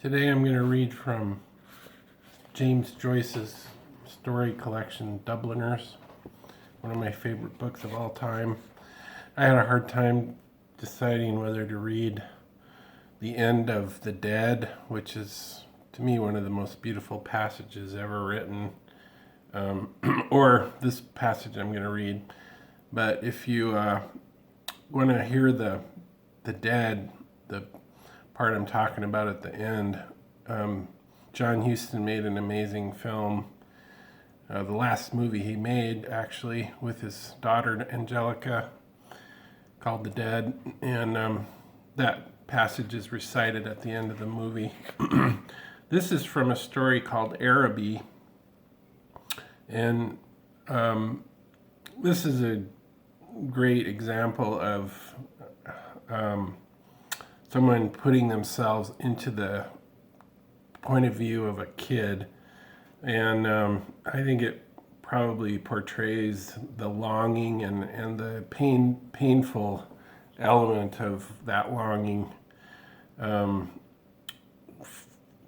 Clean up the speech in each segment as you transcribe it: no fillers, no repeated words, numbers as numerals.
Today I'm going to read from James Joyce's story collection, Dubliners, one of my favorite books of all time. I had a hard time deciding whether to read the end of The Dead, which is, to me, one of the most beautiful passages ever written, or this passage I'm going to read. But if you want to hear the Dead, the part I'm talking about at the end, John Huston made an amazing film, the last movie he made actually, with his daughter Angelica, called The Dead, and that passage is recited at the end of the movie. This is from a story called Araby, and this is a great example of someone putting themselves into the point of view of a kid, and I think it probably portrays the longing and the painful element of that longing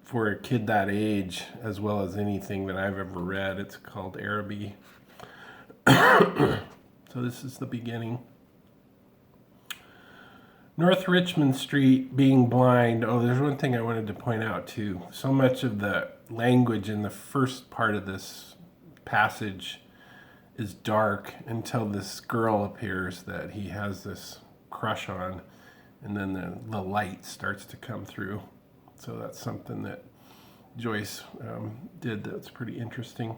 for a kid that age, as well as anything that I've ever read. It's called Araby. So this is the beginning. North Richmond Street, being blind. Oh, there's one thing I wanted to point out too. So much of the language in the first part of this passage is dark until this girl appears that he has this crush on, and then the light starts to come through. So that's something that Joyce did that's pretty interesting.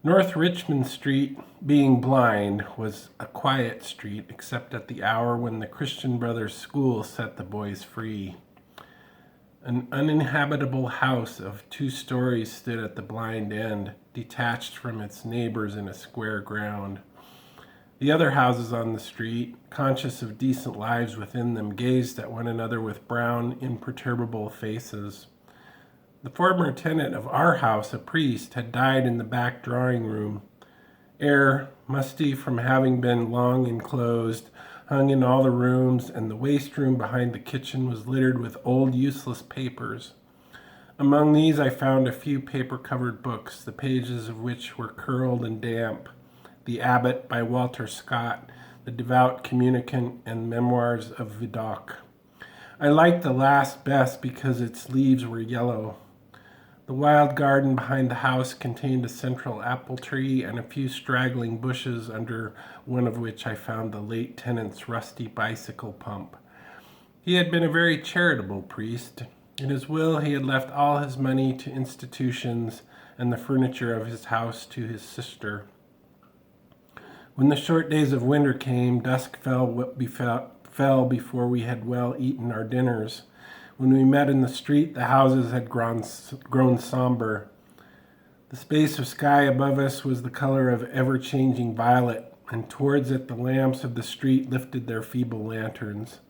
North Richmond Street, being blind, was a quiet street except at the hour when the Christian Brothers School set the boys free. An uninhabitable house of 2 stories stood at the blind end, detached from its neighbors in a square ground. The other houses on the street, conscious of decent lives within them, gazed at one another with brown, imperturbable faces. The former tenant of our house, a priest, had died in the back drawing room. Air, musty from having been long enclosed, hung in all the rooms, and the waste room behind the kitchen was littered with old, useless papers. Among these I found a few paper-covered books, the pages of which were curled and damp. The Abbot by Walter Scott, The Devout Communicant, and Memoirs of Vidocq. I liked the last best because its leaves were yellow. The wild garden behind the house contained a central apple tree and a few straggling bushes, under one of which I found the late tenant's rusty bicycle pump. He had been a very charitable priest. In his will, he had left all his money to institutions and the furniture of his house to his sister. When the short days of winter came, dusk fell before we had well eaten our dinners. When we met in the street, the houses had grown somber. The space of sky above us was the color of ever-changing violet, and towards it the lamps of the street lifted their feeble lanterns.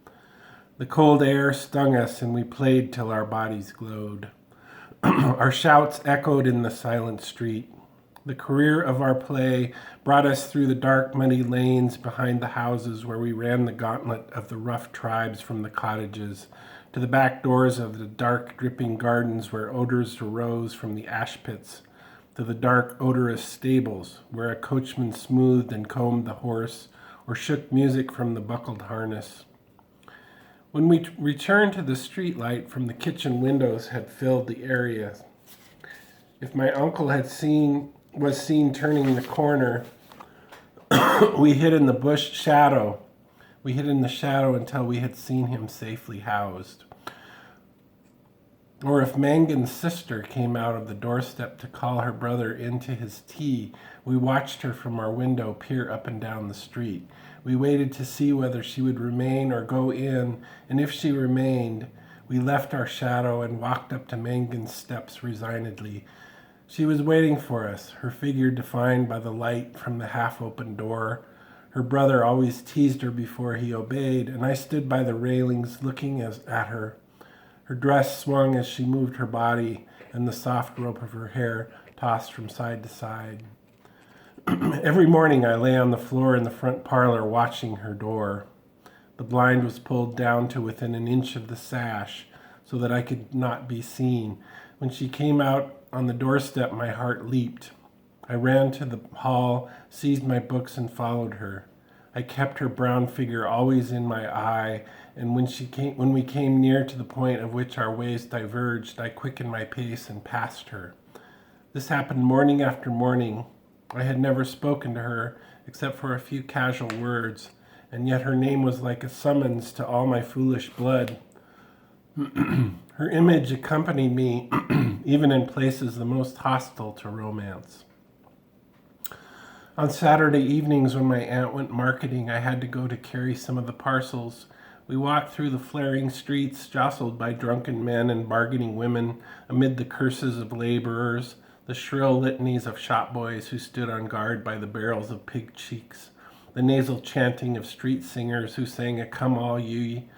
The cold air stung us, and we played till our bodies glowed. Our shouts echoed in the silent street. The career of our play brought us through the dark, muddy lanes behind the houses, where we ran the gauntlet of the rough tribes from the cottages, to the back doors of the dark, dripping gardens where odors arose from the ash pits, to the dark, odorous stables where a coachman smoothed and combed the horse or shook music from the buckled harness. When we returned to the street light from the kitchen, windows had filled the area. If my uncle was seen turning the corner, we hid in the shadow until we had seen him safely housed. Or if Mangan's sister came out of the doorstep to call her brother into his tea, we watched her from our window peer up and down the street. We waited to see whether she would remain or go in, and if she remained, we left our shadow and walked up to Mangan's steps resignedly. She was waiting for us, her figure defined by the light from the half-open door. Her brother always teased her before he obeyed, and I stood by the railings looking at her. Her dress swung as she moved her body, and the soft rope of her hair tossed from side to side. Every morning I lay on the floor in the front parlor watching her door. The blind was pulled down to within an inch of the sash, so that I could not be seen. When she came out on the doorstep, my heart leaped. I ran to the hall, seized my books, and followed her. I kept her brown figure always in my eye, and when we came near to the point of which our ways diverged, I quickened my pace and passed her. This happened morning after morning. I had never spoken to her except for a few casual words, and yet her name was like a summons to all my foolish blood. Her image accompanied me even in places the most hostile to romance. On Saturday evenings when my aunt went marketing, I had to go to carry some of the parcels. We walked through the flaring streets, jostled by drunken men and bargaining women, amid the curses of laborers, the shrill litanies of shopboys who stood on guard by the barrels of pig cheeks, the nasal chanting of street singers who sang a come all ye,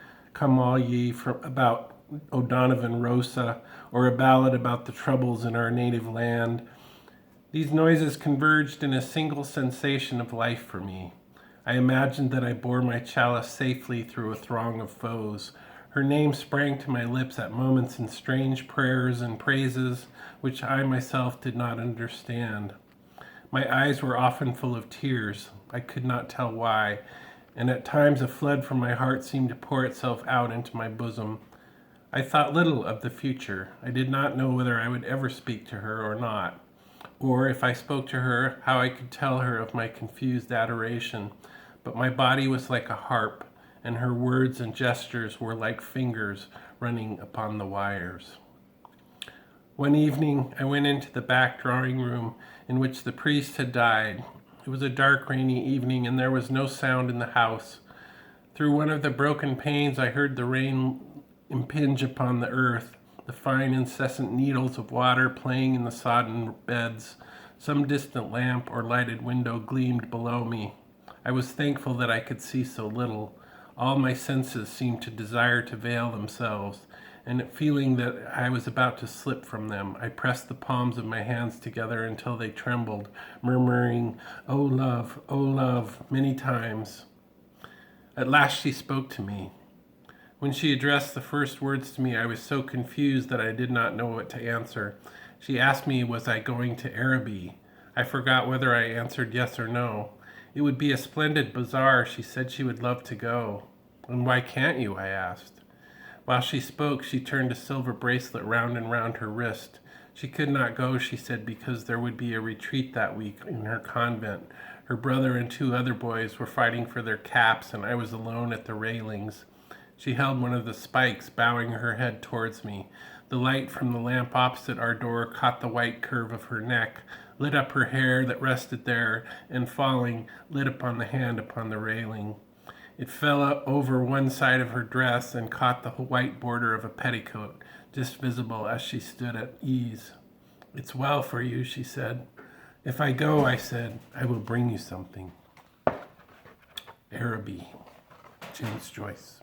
about O'Donovan Rosa, or a ballad about the troubles in our native land. These noises converged in a single sensation of life for me. I imagined that I bore my chalice safely through a throng of foes. Her name sprang to my lips at moments in strange prayers and praises which I myself did not understand. My eyes were often full of tears. I could not tell why, and at times a flood from my heart seemed to pour itself out into my bosom. I thought little of the future. I did not know whether I would ever speak to her or not, or if I spoke to her, how I could tell her of my confused adoration. But my body was like a harp, and her words and gestures were like fingers running upon the wires. One evening, I went into the back drawing room in which the priest had died. It was a dark, rainy evening, and there was no sound in the house. Through one of the broken panes, I heard the rain impinge upon the earth, the fine, incessant needles of water playing in the sodden beds. Some distant lamp or lighted window gleamed below me. I was thankful that I could see so little. All my senses seemed to desire to veil themselves, and feeling that I was about to slip from them, I pressed the palms of my hands together until they trembled, murmuring, oh love," many times. At last she spoke to me. When she addressed the first words to me, I was so confused that I did not know what to answer. She asked me, was I going to Araby? I forgot whether I answered yes or no. It would be a splendid bazaar. She said she would love to go. And why can't you? I asked. While she spoke, she turned a silver bracelet round and round her wrist. She could not go, she said, because there would be a retreat that week in her convent. Her brother and two other boys were fighting for their caps, and I was alone at the railings. She held one of the spikes, bowing her head towards me. The light from the lamp opposite our door caught the white curve of her neck, lit up her hair that rested there, and falling, lit upon the hand upon the railing. It fell up over one side of her dress and caught the white border of a petticoat, just visible as she stood at ease. It's well for you, she said. If I go, I said, I will bring you something. Araby, James Joyce.